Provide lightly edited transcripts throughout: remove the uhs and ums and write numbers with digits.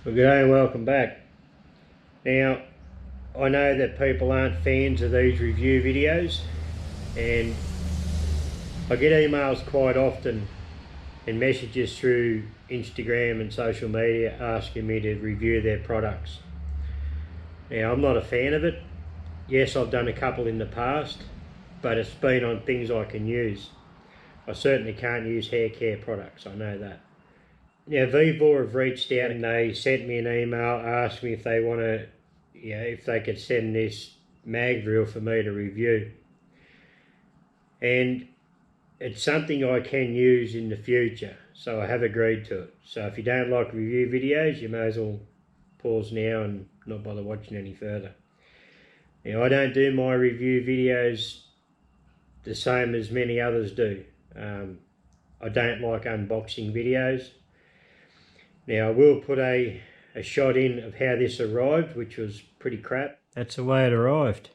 Well, good day and welcome back. Now, I know that people aren't fans of these review videos, and I get emails quite often and messages through Instagram and social media asking me to review their products. Now, I'm not a fan of it. Yes, I've done a couple in the past, but it's been on things I can use. I certainly can't use hair care products, I know that. Now, Vevor have reached out and they sent me an email, asked me if they want to, if they could send this mag drill for me to review. And it's something I can use in the future, so I have agreed to it. So if you don't like review videos, you may as well pause now and not bother watching any further. Now, I don't do my review videos the same as many others do. I don't like unboxing videos. Now, I will put a shot in of how this arrived, which was pretty crap. That's the way it arrived.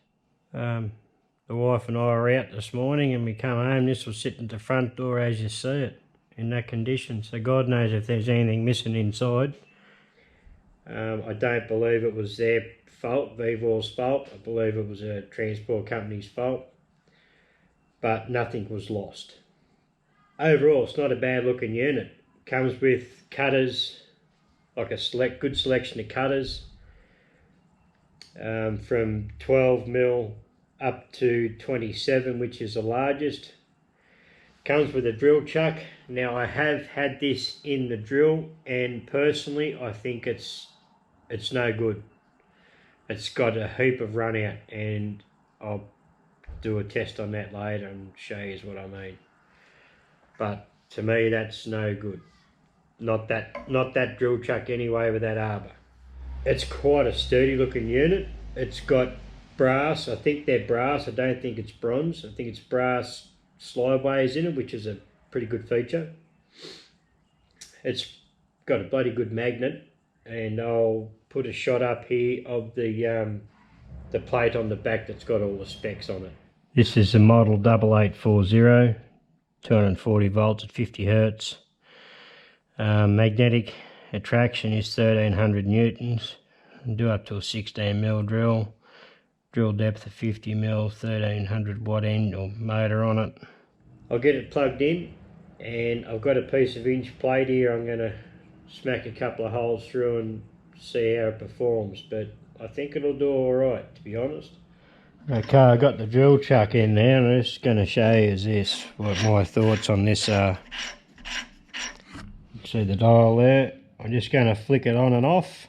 The wife and I were out this morning and we come home. This was sitting at the front door as you see it, in that condition. So God knows if there's anything missing inside. I don't believe it was their fault, Vevor's fault. I believe it was a transport company's fault. But nothing was lost. Overall, it's not a bad looking unit. Comes with cutters, like a good selection of cutters, from 12mm up to 27, which is the largest. Comes with a drill chuck. Now, I have had this in the drill, and personally I think it's no good. It's got a heap of run out, and I'll do a test on that later and show you what I mean. But to me, that's no good. Not that drill chuck anyway with that arbor. It's quite a sturdy looking unit. It's got brass. I think they're brass. I don't think it's bronze. I think it's brass slideways in it, which is a pretty good feature. It's got a bloody good magnet, and I'll put a shot up here of the plate on the back that's got all the specs on it. This is the model 8840, 240 volts at 50 hertz. Magnetic attraction is 1300 newtons. Do up to a 16mm drill. Drill depth of 50mm, 1300 watt end or motor on it. I'll get it plugged in, and I've got a piece of inch plate here. I'm going to smack a couple of holes through and see how it performs, but I think it'll do alright, to be honest. Okay, I got the drill chuck in there, and I'm just going to show you this, what my thoughts on this are. See the dial there? I'm just going to flick it on and off.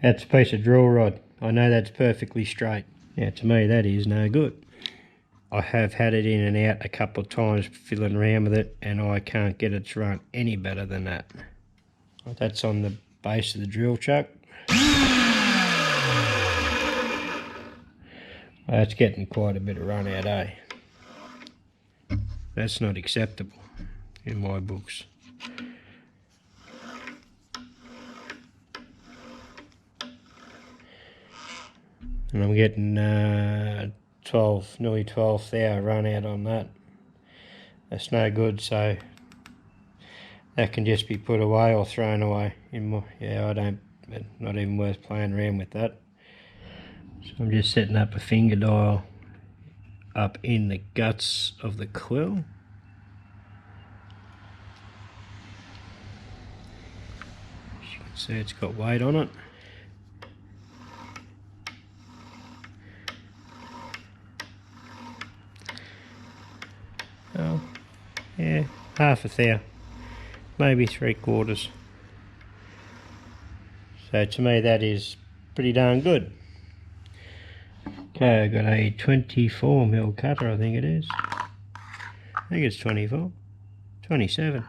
That's a piece of drill rod. I know that's perfectly straight. Now, to me, that is no good. I have had it in and out a couple of times fiddling around with it, and I can't get it to run any better than that. That's on the base of the drill chuck. That's getting quite a bit of run out, eh? That's not acceptable in my books. And I'm getting nearly 12,000 run out on that. That's no good, so that can just be put away or thrown away. Not even worth playing around with that. So I'm just setting up a finger dial up in the guts of the quill. As you can see, it's got weight on it. Oh, yeah, half a thou, maybe 3/4. So to me, that is pretty darn good. Okay, I've got a 24mm cutter, I think it is. I think it's 24, 27.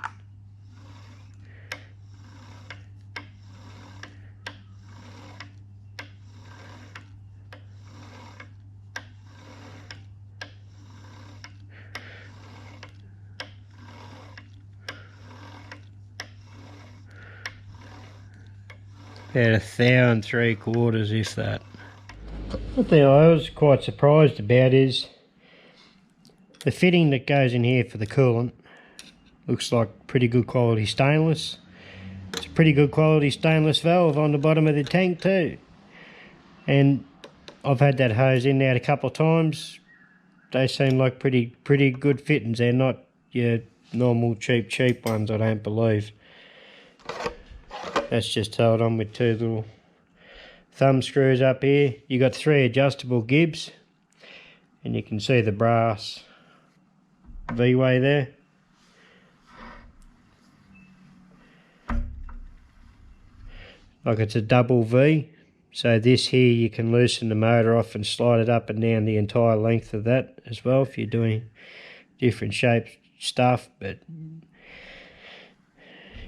About 1 3/4, if that. One thing I was quite surprised about is the fitting that goes in here for the coolant Looks like pretty good quality stainless. It's a pretty good quality stainless valve on the bottom of the tank too. And I've had that hose in there a couple of times. They seem like pretty good fittings. They're not your normal cheap ones, I don't believe. That's just held on with two little thumb screws up here. You got 3 adjustable gibs, and you can see the brass V-way there. Like it's a double V. So this here, you can loosen the motor off and slide it up and down the entire length of that as well if you're doing different shaped stuff, but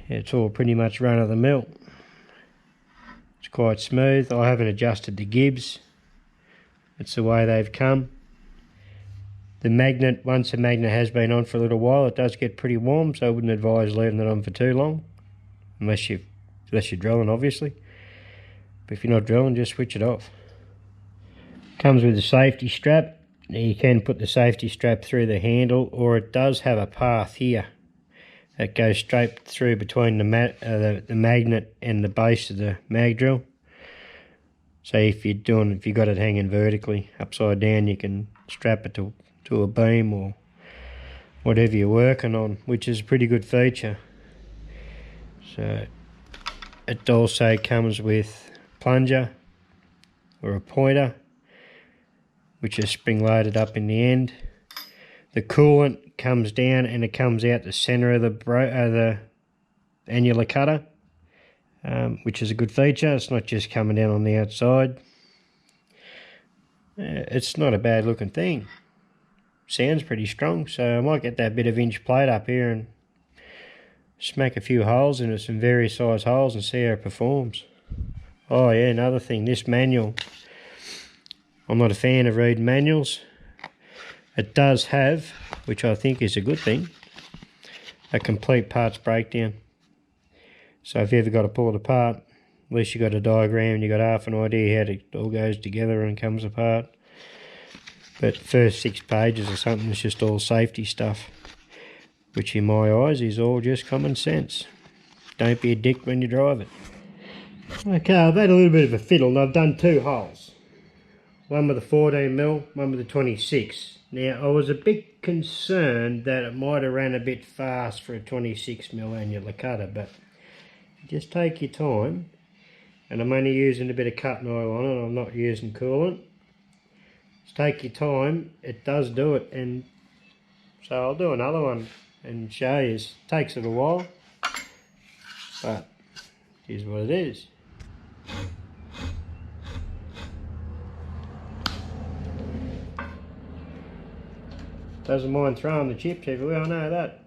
yeah, it's all pretty much run of the mill. It's quite smooth. I haven't adjusted the gibs. It's the way they've come. The magnet, once the magnet has been on for a little while, it does get pretty warm, so I wouldn't advise leaving it on for too long, unless you're drilling, obviously. But if you're not drilling, just switch it off. Comes with a safety strap. Now you can put the safety strap through the handle, or it does have a path here that goes straight through between the magnet and the base of the mag drill. So if you've got it hanging vertically upside down, you can strap it to a beam or whatever you're working on, which is a pretty good feature. So it also comes with plunger or a pointer, which is spring loaded up in the end. The coolant comes down and it comes out the center of the annular cutter, which is a good feature. It's not just coming down on the outside. It's not a bad looking thing. Sounds pretty strong, so I might get that bit of inch plate up here and smack a few holes into some various size holes and see how it performs. Oh yeah, another thing, this manual, I'm not a fan of reading manuals. It does have, which I think is a good thing, a complete parts breakdown. So if you ever got to pull it apart, at least you got a diagram and you got half an idea how it all goes together and comes apart. But first 6 pages or something is just all safety stuff, which in my eyes is all just common sense. Don't be a dick when you drive it. Okay, I've had a little bit of a fiddle and I've done 2 holes. One with a 14mm, one with a 26. Now I was a bit concerned that it might have ran a bit fast for a 26mm annular cutter, but just take your time. And I'm only using a bit of cutting oil on it, I'm not using coolant. Just take your time, it does do it, and so I'll do another one and show you. It takes it a while, but here's what it is. Doesn't mind throwing the chips everywhere, I know that.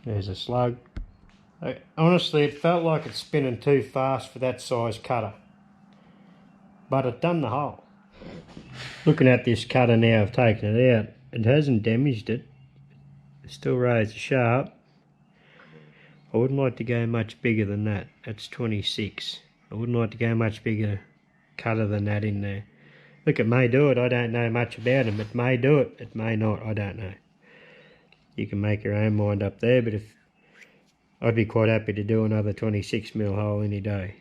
There's a slug. Honestly, it felt like it's spinning too fast for that size cutter, but it done the hole. Looking at this cutter now, I've taken it out. It hasn't damaged it. It still razor sharp. I wouldn't like to go much bigger than that. That's 26. I wouldn't like to go much bigger cutter than that in there. Look, it may do it. I don't know much about them. It may do it. It may not. I don't know. You can make your own mind up there, but I'd be quite happy to do another 26mm hole any day.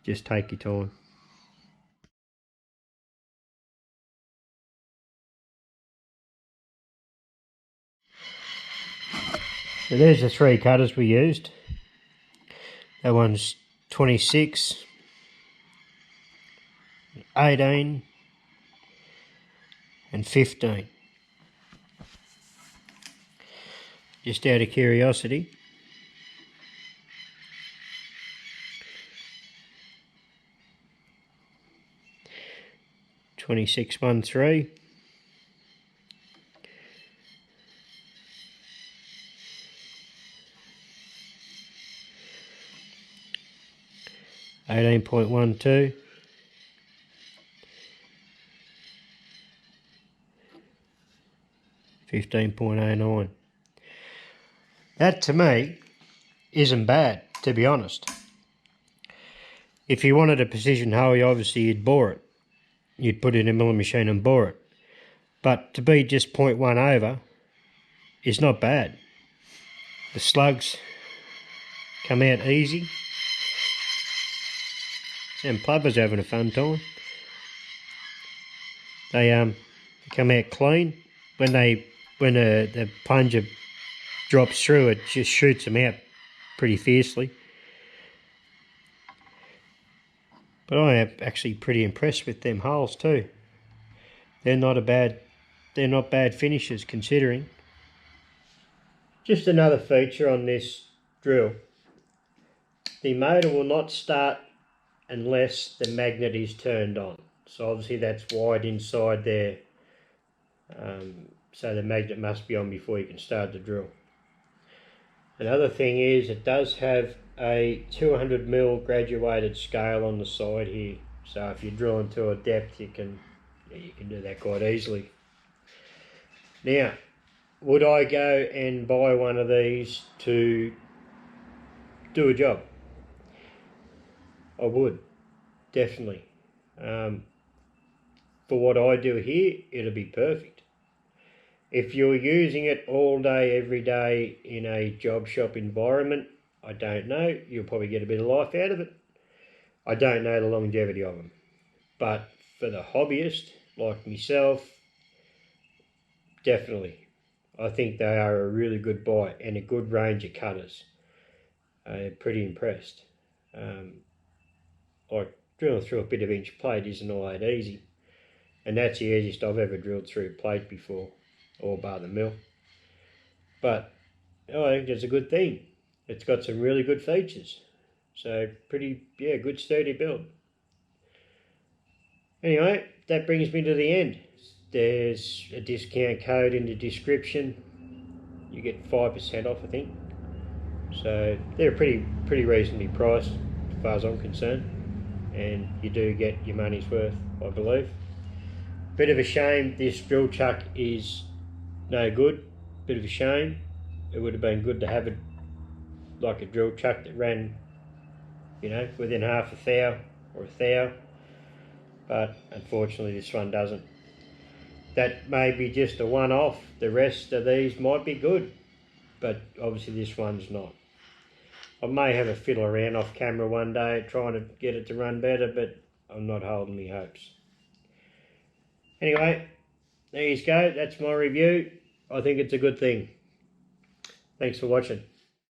Just take your time. So there's the 3 cutters we used. That one's 26, 18 and 15. Just out of curiosity. $26.13. $18.12. $15.09. That to me isn't bad, to be honest. If you wanted a precision hole, obviously you'd bore it. You'd put it in a milling machine and bore it. But to be just 0.1 over is not bad. The slugs come out easy. Sam Plover's having a fun time. They come out clean. When the plunger drops through, it just shoots them out pretty fiercely. But I am actually pretty impressed with them holes too. They're not bad finishes considering. Just another feature on this drill. The motor will not start unless the magnet is turned on. So obviously that's wired inside there. So the magnet must be on before you can start the drill. Another thing is it does have a 200mm graduated scale on the side here. So if you're drilling to a depth, you can do that quite easily. Now, would I go and buy one of these to do a job? I would, definitely. For what I do here, it'll be perfect. If you're using it all day, every day in a job shop environment, I don't know, you'll probably get a bit of life out of it. I don't know the longevity of them. But for the hobbyist, like myself, definitely. I think they are a really good buy and a good range of cutters. I'm pretty impressed. Like drilling through a bit of inch plate isn't all that easy. And that's the easiest I've ever drilled through plate before, or bar the mill. But I think it's a good thing. It's got some really good features. So good sturdy build. Anyway, that brings me to the end. There's a discount code in the description. You get 5% off, I think. So they're pretty reasonably priced as far as I'm concerned. And you do get your money's worth, I believe. Bit of a shame this drill chuck is no good. Bit of a shame. It would have been good to have it like a drill chuck that ran, within half a thou or a thou. But unfortunately this one doesn't. That may be just a one-off. The rest of these might be good, but obviously this one's not. I may have a fiddle around off camera one day trying to get it to run better, but I'm not holding my hopes. Anyway, there you go. That's my review. I think it's a good thing. Thanks for watching.